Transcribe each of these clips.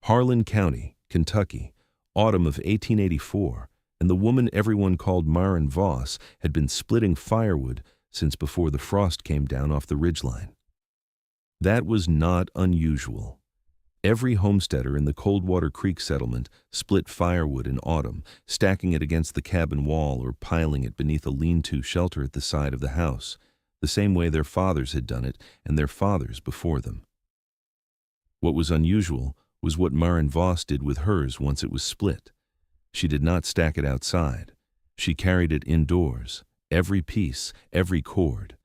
Harlan County, Kentucky, autumn of 1884, and the woman everyone called Maren Voss had been splitting firewood since before the frost came down off the ridgeline. That was not unusual. Every homesteader in the Coldwater Creek settlement split firewood in autumn, stacking it against the cabin wall or piling it beneath a lean-to shelter at the side of the house, the same way their fathers had done it and their fathers before them. What was unusual was what Maren Voss did with hers once it was split. She did not stack it outside. She carried it indoors, every piece, every cord.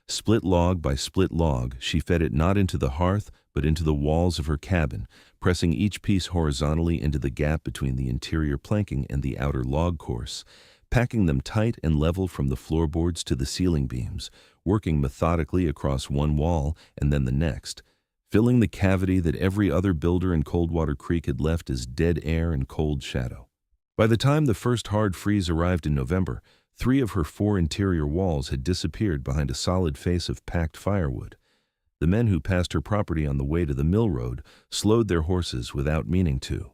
Split log by split log, she fed it not into the hearth, but into the walls of her cabin, pressing each piece horizontally into the gap between the interior planking and the outer log course, packing them tight and level from the floorboards to the ceiling beams, working methodically across one wall and then the next, filling the cavity that every other builder in Coldwater Creek had left as dead air and cold shadow. By the time the first hard freeze arrived in November, 3 of her 4 interior walls had disappeared behind a solid face of packed firewood. The men who passed her property on the way to the mill road slowed their horses without meaning to.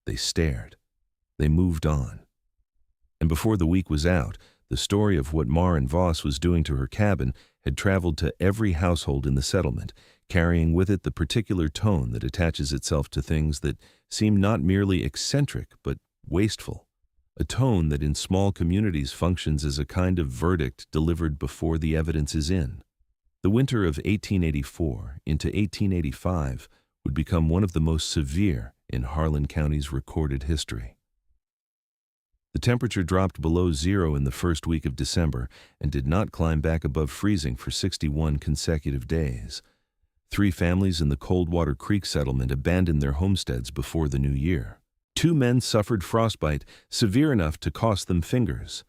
They stared. They moved on. And before the week was out, the story of what Maren Voss was doing to her cabin had traveled to every household in the settlement, carrying with it the particular tone that attaches itself to things that seem not merely eccentric but wasteful. A tone that in small communities functions as a kind of verdict delivered before the evidence is in. The winter of 1884 into 1885 would become one of the most severe in Harlan County's recorded history. The temperature dropped below zero in the first week of December and did not climb back above freezing for 61 consecutive days. 3 families in the Coldwater Creek settlement abandoned their homesteads before the new year. 2 men suffered frostbite severe enough to cost them fingers.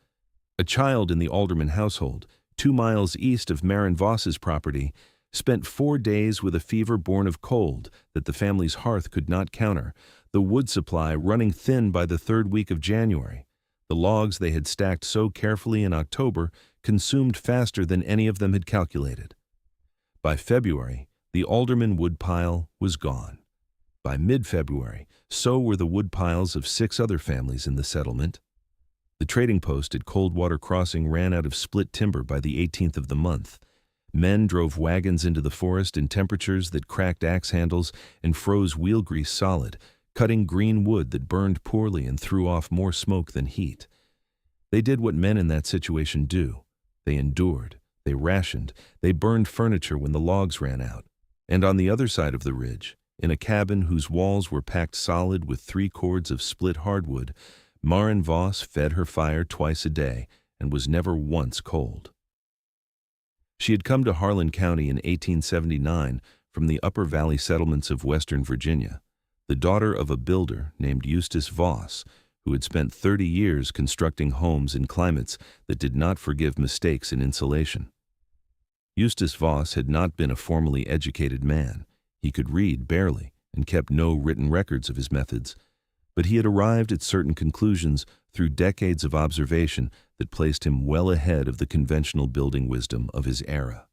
A child in the Alderman household, 2 miles east of Maren Voss's property, spent 4 days with a fever born of cold that the family's hearth could not counter, the wood supply running thin by the 3rd week of January. The logs they had stacked so carefully in October consumed faster than any of them had calculated. By February, the Alderman woodpile was gone. By mid-February, so were the woodpiles of 6 other families in the settlement. The trading post at Coldwater Crossing ran out of split timber by the 18th of the month. Men drove wagons into the forest in temperatures that cracked axe handles and froze wheel grease solid, cutting green wood that burned poorly and threw off more smoke than heat. They did what men in that situation do. They endured, they rationed, they burned furniture when the logs ran out. And on the other side of the ridge, in a cabin whose walls were packed solid with 3 cords of split hardwood, Maren Voss fed her fire twice a day and was never once cold. She had come to Harlan County in 1879 from the Upper Valley settlements of Western Virginia, the daughter of a builder named Eustace Voss, who had spent 30 years constructing homes in climates that did not forgive mistakes in insulation. Eustace Voss had not been a formally educated man. He could read barely and kept no written records of his methods, but he had arrived at certain conclusions through decades of observation that placed him well ahead of the conventional building wisdom of his era.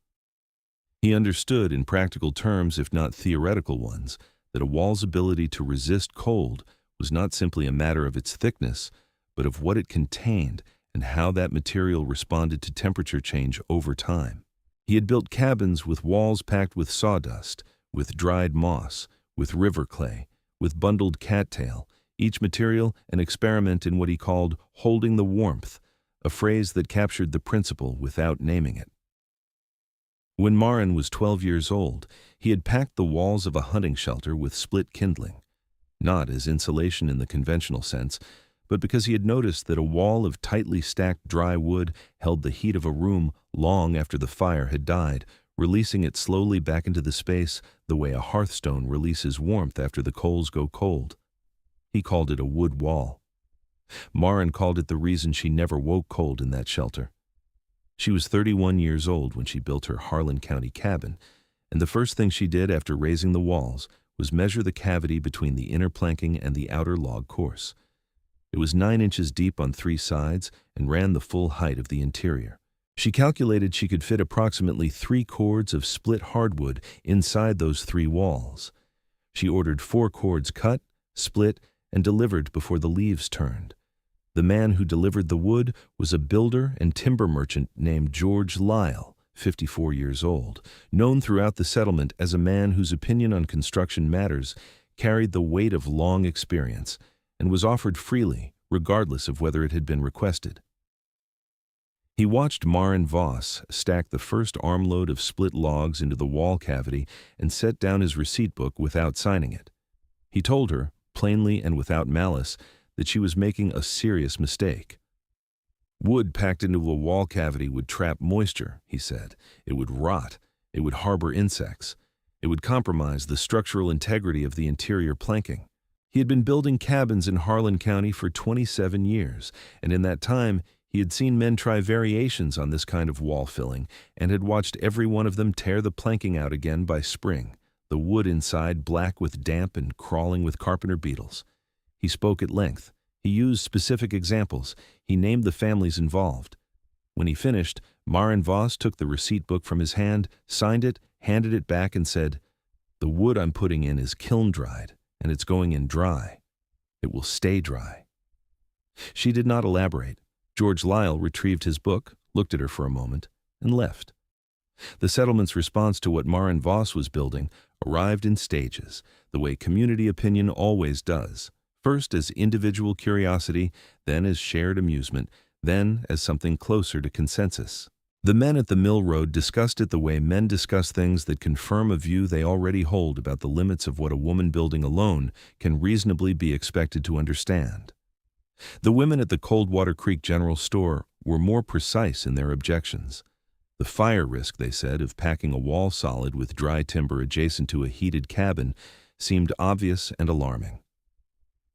He understood in practical terms, if not theoretical ones, that a wall's ability to resist cold was not simply a matter of its thickness, but of what it contained and how that material responded to temperature change over time. He had built cabins with walls packed with sawdust, with dried moss, with river clay, with bundled cattail, each material an experiment in what he called holding the warmth, a phrase that captured the principle without naming it. When Maren was 12 years old, he had packed the walls of a hunting shelter with split kindling, not as insulation in the conventional sense, but because he had noticed that a wall of tightly stacked dry wood held the heat of a room long after the fire had died, releasing it slowly back into the space the way a hearthstone releases warmth after the coals go cold. He called it a wood wall. Maren called it the reason she never woke cold in that shelter. She was 31 years old when she built her Harlan County cabin, and the first thing she did after raising the walls was measure the cavity between the inner planking and the outer log course. It was 9 inches deep on 3 sides and ran the full height of the interior. She calculated she could fit approximately 3 cords of split hardwood inside those 3 walls. She ordered 4 cords cut, split, and delivered before the leaves turned. The man who delivered the wood was a builder and timber merchant named George Lyle, 54 years old, known throughout the settlement as a man whose opinion on construction matters carried the weight of long experience and was offered freely, regardless of whether it had been requested. He watched Maren Voss stack the first armload of split logs into the wall cavity and set down his receipt book without signing it. He told her, plainly and without malice, that she was making a serious mistake. Wood packed into a wall cavity would trap moisture, he said. It would rot. It would harbor insects. It would compromise the structural integrity of the interior planking. He had been building cabins in Harlan County for 27 years, and in that time, he had seen men try variations on this kind of wall filling and had watched every one of them tear the planking out again by spring, the wood inside black with damp and crawling with carpenter beetles. He spoke at length. He used specific examples. He named the families involved. When he finished, Maren Voss took the receipt book from his hand, signed it, handed it back, and said, "The wood I'm putting in is kiln-dried, and it's going in dry. It will stay dry." She did not elaborate. George Lyle retrieved his book, looked at her for a moment, and left. The settlement's response to what Maren Voss was building arrived in stages, the way community opinion always does. First as individual curiosity, then as shared amusement, then as something closer to consensus. The men at the Mill Road discussed it the way men discuss things that confirm a view they already hold about the limits of what a woman building alone can reasonably be expected to understand. The women at the Coldwater Creek General Store were more precise in their objections. The fire risk, they said, of packing a wall solid with dry timber adjacent to a heated cabin seemed obvious and alarming.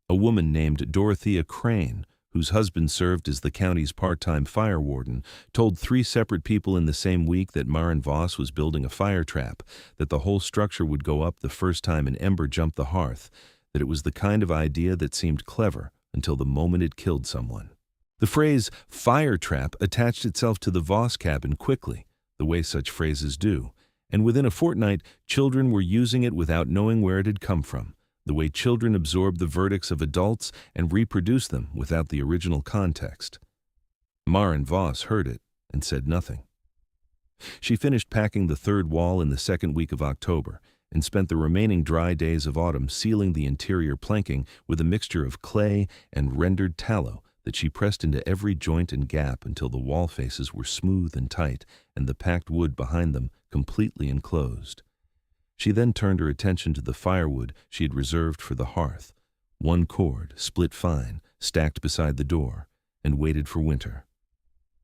A woman named Dorothea Crane, whose husband served as the county's part-time fire warden, told 3 separate people in the same week that Maren Voss was building a fire trap, that the whole structure would go up the first time an ember jumped the hearth, that it was the kind of idea that seemed clever until the moment it killed someone. The phrase fire trap attached itself to the Voss cabin quickly, the way such phrases do, and within a fortnight children were using it without knowing where it had come from, the way children absorb the verdicts of adults and reproduce them without the original context. Maren Voss heard it and said nothing. She finished packing the 3rd wall in the 2nd week of October and spent the remaining dry days of autumn sealing the interior planking with a mixture of clay and rendered tallow that she pressed into every joint and gap until the wall faces were smooth and tight and the packed wood behind them completely enclosed. She then turned her attention to the firewood she had reserved for the hearth, 1 cord, split fine, stacked beside the door, and waited for winter.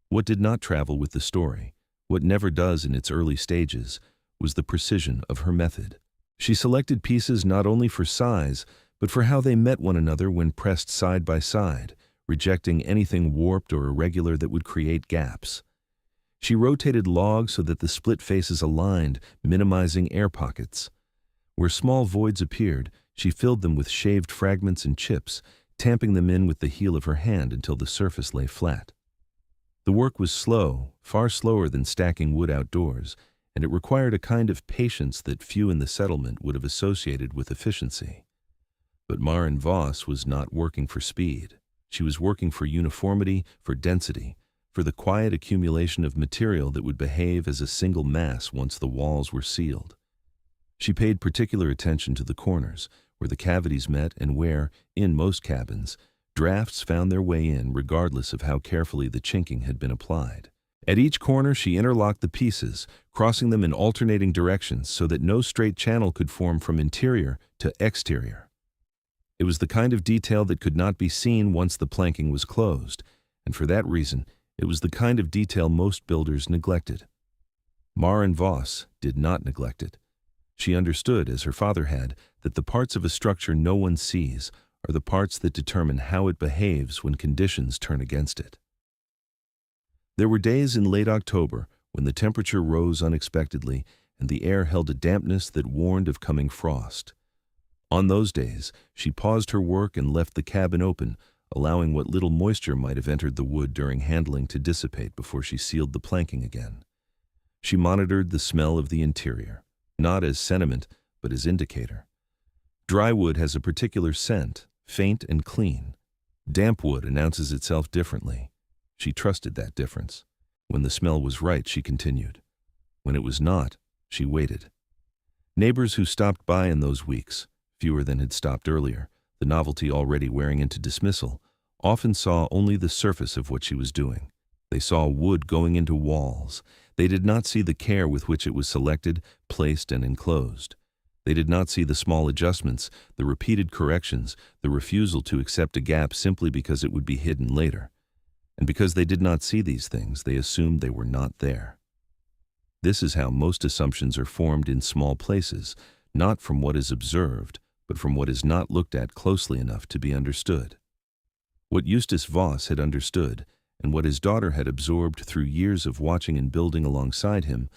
What did not travel with the story, what never does in its early stages, was the precision of her method. She selected pieces not only for size, but for how they met one another when pressed side by side, rejecting anything warped or irregular that would create gaps. She rotated logs so that the split faces aligned, minimizing air pockets. Where small voids appeared, she filled them with shaved fragments and chips, tamping them in with the heel of her hand until the surface lay flat. The work was slow, far slower than stacking wood outdoors, and it required a kind of patience that few in the settlement would have associated with efficiency. But Maren Voss was not working for speed. She was working for uniformity, for density, for the quiet accumulation of material that would behave as a single mass once the walls were sealed. She paid particular attention to the corners, where the cavities met and where, in most cabins, drafts found their way in regardless of how carefully the chinking had been applied. At each corner she interlocked the pieces, crossing them in alternating directions so that no straight channel could form from interior to exterior. It was the kind of detail that could not be seen once the planking was closed, and for that reason, it was the kind of detail most builders neglected. Maren Voss did not neglect it. She understood, as her father had, that the parts of a structure no one sees are the parts that determine how it behaves when conditions turn against it. There were days in late October when the temperature rose unexpectedly and the air held a dampness that warned of coming frost. On those days, she paused her work and left the cabin open, allowing what little moisture might have entered the wood during handling to dissipate before she sealed the planking again. She monitored the smell of the interior, not as sentiment, but as indicator. Dry wood has a particular scent, faint and clean. Damp wood announces itself differently. She trusted that difference. When the smell was right, she continued. When it was not, she waited. Neighbors who stopped by in those weeks, fewer than had stopped earlier, the novelty already wearing into dismissal, often saw only the surface of what she was doing. They saw wood going into walls. They did not see the care with which it was selected, placed, and enclosed. They did not see the small adjustments, the repeated corrections, the refusal to accept a gap simply because it would be hidden later. And because they did not see these things, they assumed they were not there. This is how most assumptions are formed in small places, not from what is observed, but from what is not looked at closely enough to be understood. What Eustace Voss had understood, and what his daughter had absorbed through years of watching and building alongside him,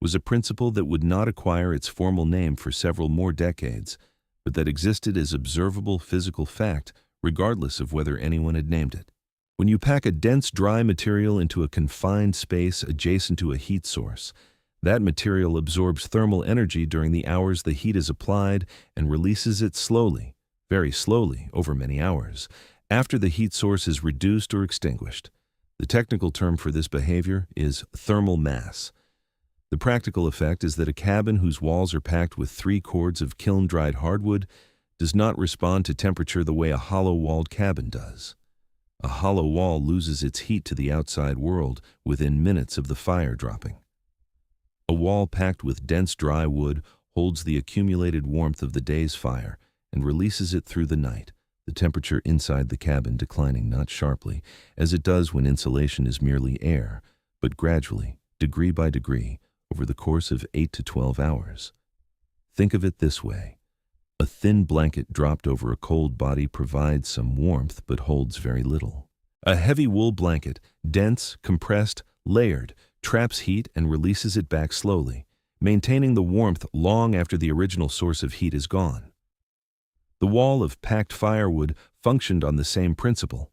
was a principle that would not acquire its formal name for several more decades, but that existed as observable physical fact, regardless of whether anyone had named it. When you pack a dense, dry material into a confined space adjacent to a heat source, that material absorbs thermal energy during the hours the heat is applied and releases it slowly, very slowly, over many hours, after the heat source is reduced or extinguished. The technical term for this behavior is thermal mass. The practical effect is that a cabin whose walls are packed with 3 cords of kiln-dried hardwood does not respond to temperature the way a hollow-walled cabin does. A hollow wall loses its heat to the outside world within minutes of the fire dropping. A wall packed with dense dry wood holds the accumulated warmth of the day's fire and releases it through the night, the temperature inside the cabin declining not sharply, as it does when insulation is merely air, but gradually, degree by degree, over the course of 8 to 12 hours. Think of it this way. A thin blanket dropped over a cold body provides some warmth but holds very little. A heavy wool blanket, dense, compressed, layered, traps heat and releases it back slowly, maintaining the warmth long after the original source of heat is gone. The wall of packed firewood functioned on the same principle.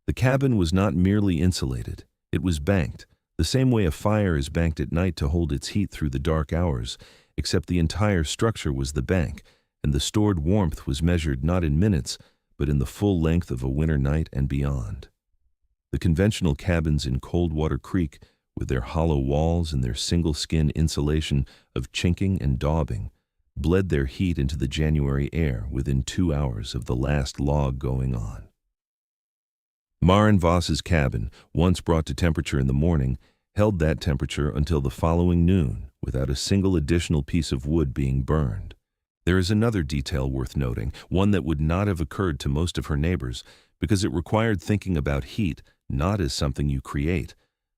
The cabin was not merely insulated, it was banked, the same way a fire is banked at night to hold its heat through the dark hours, except the entire structure was the bank, and the stored warmth was measured not in minutes, but in the full length of a winter night and beyond. The conventional cabins in Coldwater Creek, with their hollow walls and their single-skin insulation of chinking and daubing, bled their heat into the January air within 2 hours of the last log going on. Maren Voss's cabin, once brought to temperature in the morning, held that temperature until the following noon, without a single additional piece of wood being burned. There is another detail worth noting, one that would not have occurred to most of her neighbors, because it required thinking about heat not as something you create,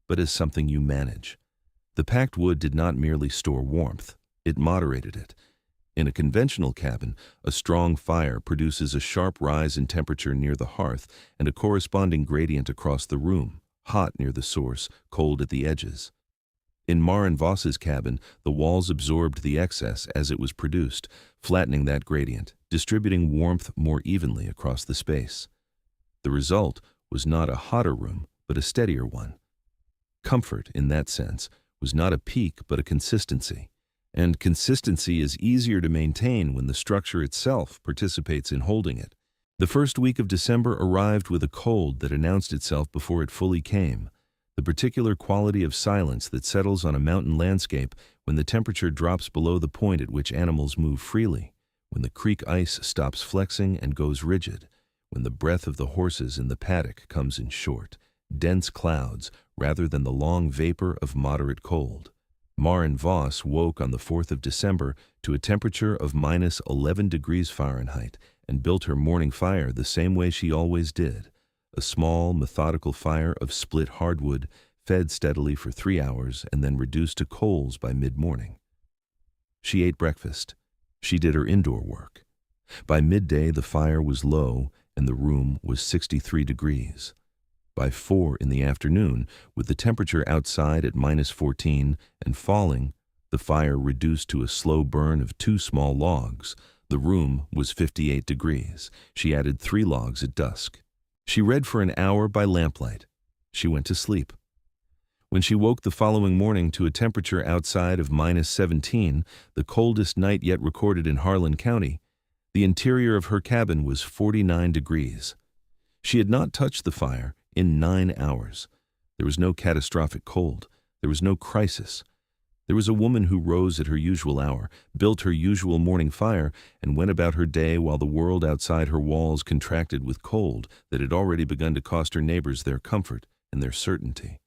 but as something you manage. The packed wood did not merely store warmth, it moderated it. In a conventional cabin, a strong fire produces a sharp rise in temperature near the hearth and a corresponding gradient across the room, hot near the source, cold at the edges. In Maren Voss's cabin, the walls absorbed the excess as it was produced, flattening that gradient, distributing warmth more evenly across the space. The result was not a hotter room, but a steadier one. Comfort, in that sense, was not a peak but a consistency. And consistency is easier to maintain when the structure itself participates in holding it. The first week of December arrived with a cold that announced itself before it fully came. The particular quality of silence that settles on a mountain landscape when the temperature drops below the point at which animals move freely, when the creek ice stops flexing and goes rigid, when the breath of the horses in the paddock comes in short, dense clouds rather than the long vapor of moderate cold. Maren Voss woke on the 4th of December to a temperature of minus 11 degrees Fahrenheit and built her morning fire the same way she always did. A small, methodical fire of split hardwood, fed steadily for 3 hours and then reduced to coals by mid-morning. She ate breakfast. She did her indoor work. By midday, the fire was low and the room was 63 degrees. By 4 in the afternoon, with the temperature outside at minus 14 and falling, the fire reduced to a slow burn of 2 small logs. The room was 58 degrees. She added 3 logs at dusk. She read for an hour by lamplight. She went to sleep. When she woke the following morning to a temperature outside of minus 17, the coldest night yet recorded in Harlan County, The interior of her cabin was 49 degrees. She had not touched the fire in 9 hours. There was no catastrophic cold. There was no crisis. There was a woman who rose at her usual hour, built her usual morning fire, and went about her day while the world outside her walls contracted with cold that had already begun to cost her neighbors their comfort and their certainty.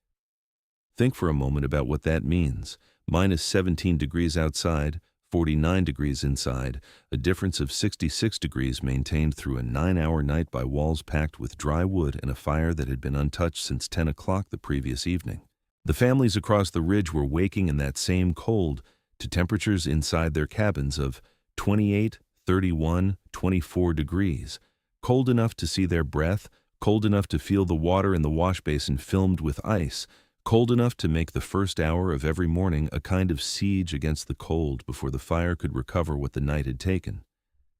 Think for a moment about what that means. Minus 17 degrees outside, 49 degrees inside, a difference of 66 degrees maintained through a 9-hour night by walls packed with dry wood and a fire that had been untouched since 10 o'clock the previous evening. The families across the ridge were waking in that same cold to temperatures inside their cabins of 28, 31, 24 degrees, cold enough to see their breath, cold enough to feel the water in the wash basin filmed with ice, cold enough to make the first hour of every morning a kind of siege against the cold before the fire could recover what the night had taken.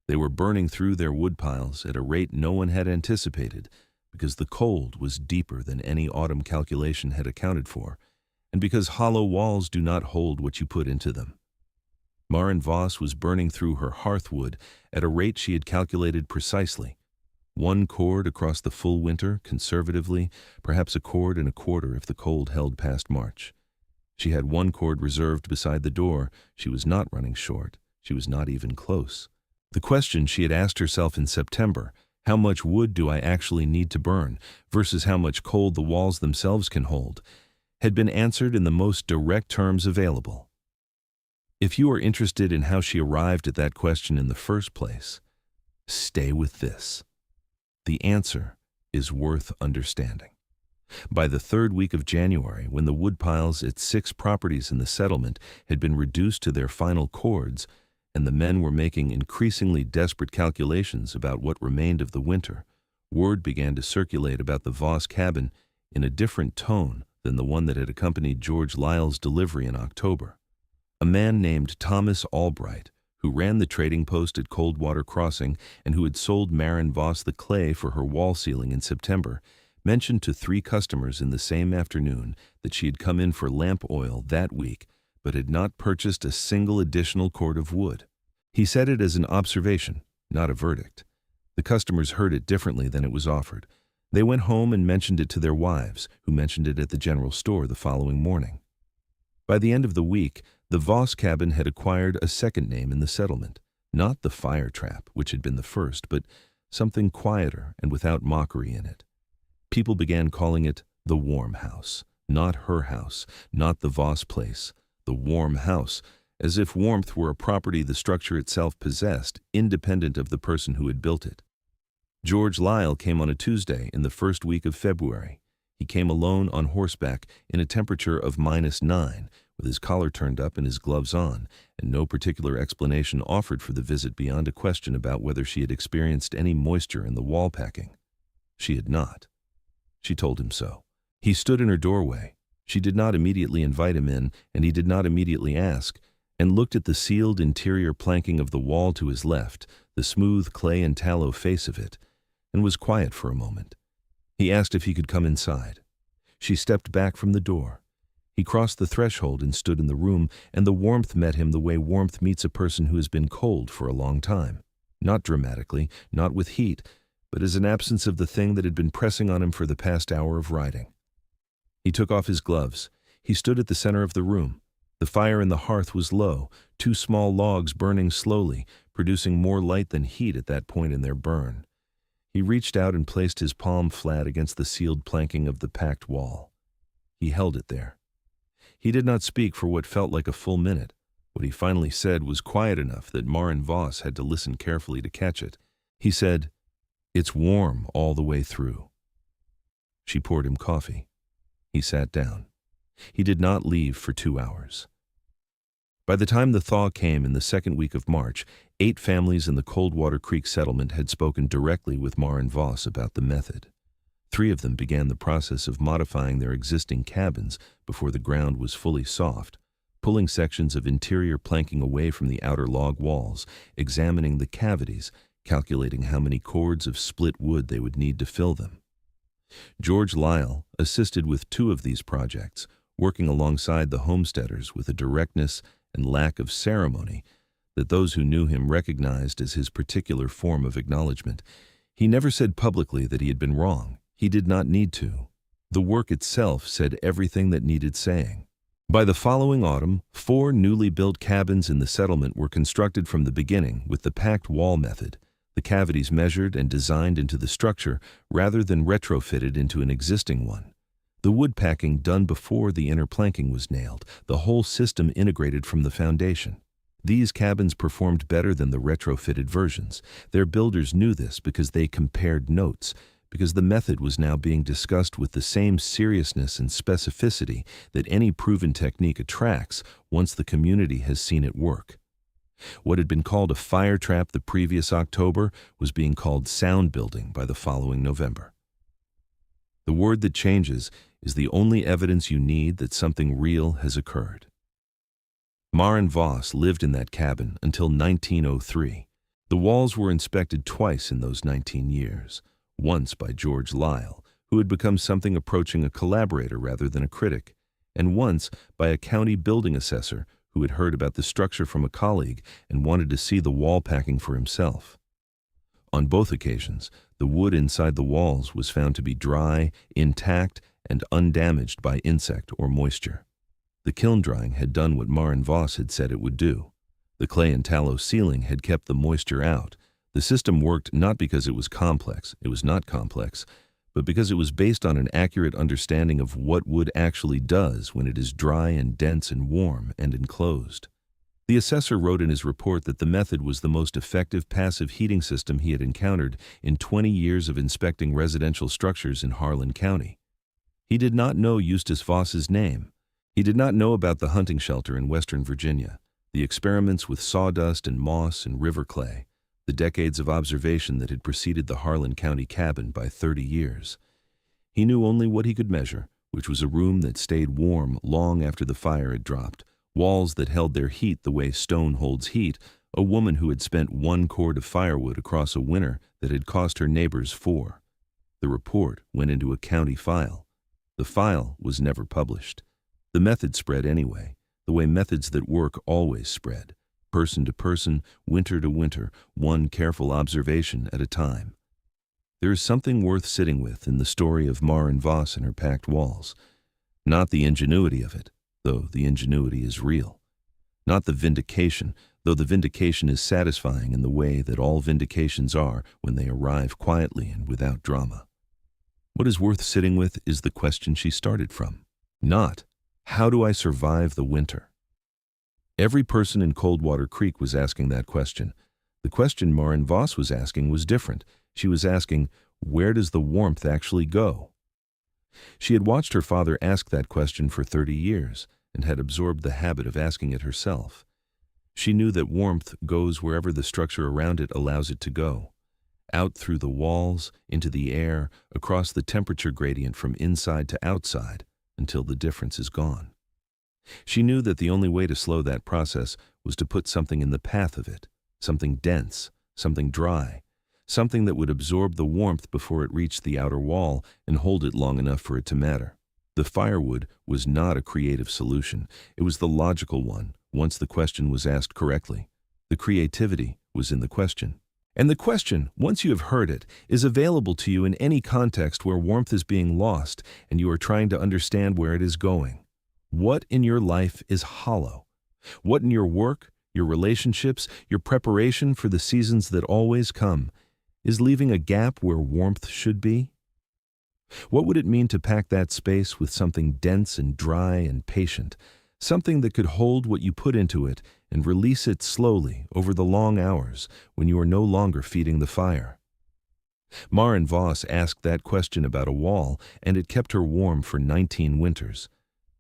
They were burning through their wood piles at a rate no one had anticipated, because the cold was deeper than any autumn calculation had accounted for, and because hollow walls do not hold what you put into them. Maren Voss was burning through her hearthwood at a rate she had calculated precisely. 1 cord across the full winter, conservatively, perhaps 1 cord and 1/4 if the cold held past March. She had 1 cord reserved beside the door. She was not running short. She was not even close. The question she had asked herself in September, how much wood do I actually need to burn versus how much cold the walls themselves can hold, had been answered in the most direct terms available. If you are interested in how she arrived at that question in the first place, stay with this. The answer is worth understanding. By the 3rd week of January, when the wood piles at 6 properties in the settlement had been reduced to their final cords, and the men were making increasingly desperate calculations about what remained of the winter, word began to circulate about the Voss cabin in a different tone than the one that had accompanied George Lyle's delivery in October. A man named Thomas Albright, who ran the trading post at Coldwater Crossing and who had sold Maren Voss the clay for her wall ceiling in September, mentioned to 3 customers in the same afternoon that she had come in for lamp oil that week but had not purchased a single additional cord of wood. He said it as an observation, not a verdict. The customers heard it differently than it was offered. They went home and mentioned it to their wives, who mentioned it at the general store the following morning. By the end of the week, the Voss cabin had acquired a second name in the settlement, not the fire trap, which had been the first, but something quieter and without mockery in it. People began calling it the Warm House, not her house, not the Voss place, the Warm House, as if warmth were a property the structure itself possessed, independent of the person who had built it. George Lyle came on a Tuesday in the 1st week of February. He came alone on horseback in a temperature of -9, with his collar turned up and his gloves on, and no particular explanation offered for the visit beyond a question about whether she had experienced any moisture in the wall packing. She had not. She told him so. He stood in her doorway. She did not immediately invite him in, and he did not immediately ask, and looked at the sealed interior planking of the wall to his left, the smooth clay and tallow face of it, and was quiet for a moment. He asked if he could come inside. She stepped back from the door. He crossed the threshold and stood in the room, and the warmth met him the way warmth meets a person who has been cold for a long time. Not dramatically, not with heat, but as an absence of the thing that had been pressing on him for the past hour of riding. He took off his gloves. He stood at the center of the room. The fire in the hearth was low, 2 small logs burning slowly, producing more light than heat at that point in their burn. He reached out and placed his palm flat against the sealed planking of the packed wall. He held it there. He did not speak for what felt like a full minute. What he finally said was quiet enough that Maren Voss had to listen carefully to catch it. He said, "It's warm all the way through." She poured him coffee. He sat down. He did not leave for 2 hours. By the time the thaw came in the 2nd week of March, 8 families in the Coldwater Creek settlement had spoken directly with Maren Voss about the method. 3 of them began the process of modifying their existing cabins before the ground was fully soft, pulling sections of interior planking away from the outer log walls, examining the cavities, calculating how many cords of split wood they would need to fill them. George Lyle assisted with 2 of these projects, working alongside the homesteaders with a directness and lack of ceremony that those who knew him recognized as his particular form of acknowledgement. He never said publicly that he had been wrong. He did not need to. The work itself said everything that needed saying. By the following autumn, 4 newly built cabins in the settlement were constructed from the beginning with the packed wall method, the cavities measured and designed into the structure rather than retrofitted into an existing one. The wood packing done before the inner planking was nailed, the whole system integrated from the foundation. These cabins performed better than the retrofitted versions. Their builders knew this because they compared notes, because the method was now being discussed with the same seriousness and specificity that any proven technique attracts once the community has seen it work. What had been called a fire trap the previous October was being called sound building by the following November. The word that changes is the only evidence you need that something real has occurred. Maren Voss lived in that cabin until 1903. The walls were inspected twice in those 19 years. Once by George Lyle, who had become something approaching a collaborator rather than a critic, and once by a county building assessor who had heard about the structure from a colleague and wanted to see the wall packing for himself. On both occasions, the wood inside the walls was found to be dry, intact, and undamaged by insect or moisture. The kiln drying had done what Maren Voss had said it would do. The clay and tallow ceiling had kept the moisture out. The system worked not because it was complex, it was not complex, but because it was based on an accurate understanding of what wood actually does when it is dry and dense and warm and enclosed. The assessor wrote in his report that the method was the most effective passive heating system he had encountered in 20 years of inspecting residential structures in Harlan County. He did not know Eustace Voss's name. He did not know about the hunting shelter in Western Virginia, the experiments with sawdust and moss and river clay, the decades of observation that had preceded the Harlan County cabin by 30 years. He knew only what he could measure, which was a room that stayed warm long after the fire had dropped, walls that held their heat the way stone holds heat, a woman who had spent 1 cord of firewood across a winter that had cost her neighbors 4. The report went into a county file. The file was never published. The method spread anyway, the way methods that work always spread. Person to person, winter to winter, one careful observation at a time. There is something worth sitting with in the story of Maren Voss and her packed walls. Not the ingenuity of it, though the ingenuity is real. Not the vindication, though the vindication is satisfying in the way that all vindications are when they arrive quietly and without drama. What is worth sitting with is the question she started from. Not, how do I survive the winter? Every person in Coldwater Creek was asking that question. The question Maren Voss was asking was different. She was asking, where does the warmth actually go? She had watched her father ask that question for 30 years and had absorbed the habit of asking it herself. She knew that warmth goes wherever the structure around it allows it to go. Out through the walls, into the air, across the temperature gradient from inside to outside, until the difference is gone. She knew that the only way to slow that process was to put something in the path of it, something dense, something dry, something that would absorb the warmth before it reached the outer wall and hold it long enough for it to matter. The firewood was not a creative solution. It was the logical one, once the question was asked correctly. The creativity was in the question. And the question, once you have heard it, is available to you in any context where warmth is being lost and you are trying to understand where it is going. What in your life is hollow? What in your work, your relationships, your preparation for the seasons that always come, is leaving a gap where warmth should be? What would it mean to pack that space with something dense and dry and patient, something that could hold what you put into it and release it slowly over the long hours when you are no longer feeding the fire? Maren Voss asked that question about a wall, and it kept her warm for 19 winters.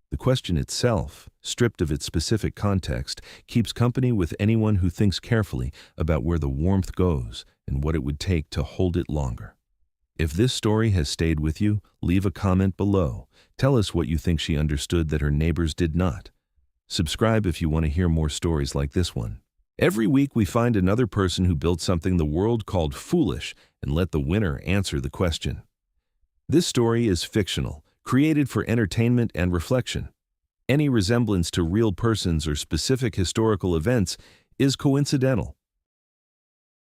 The question itself, stripped of its specific context, keeps company with anyone who thinks carefully about where the warmth goes and what it would take to hold it longer. If this story has stayed with you, leave a comment below. Tell us what you think she understood that her neighbors did not. Subscribe if you want to hear more stories like this one. Every week we find another person who built something the world called foolish and let the winner answer the question. This story is fictional, created for entertainment and reflection. Any resemblance to real persons or specific historical events is coincidental.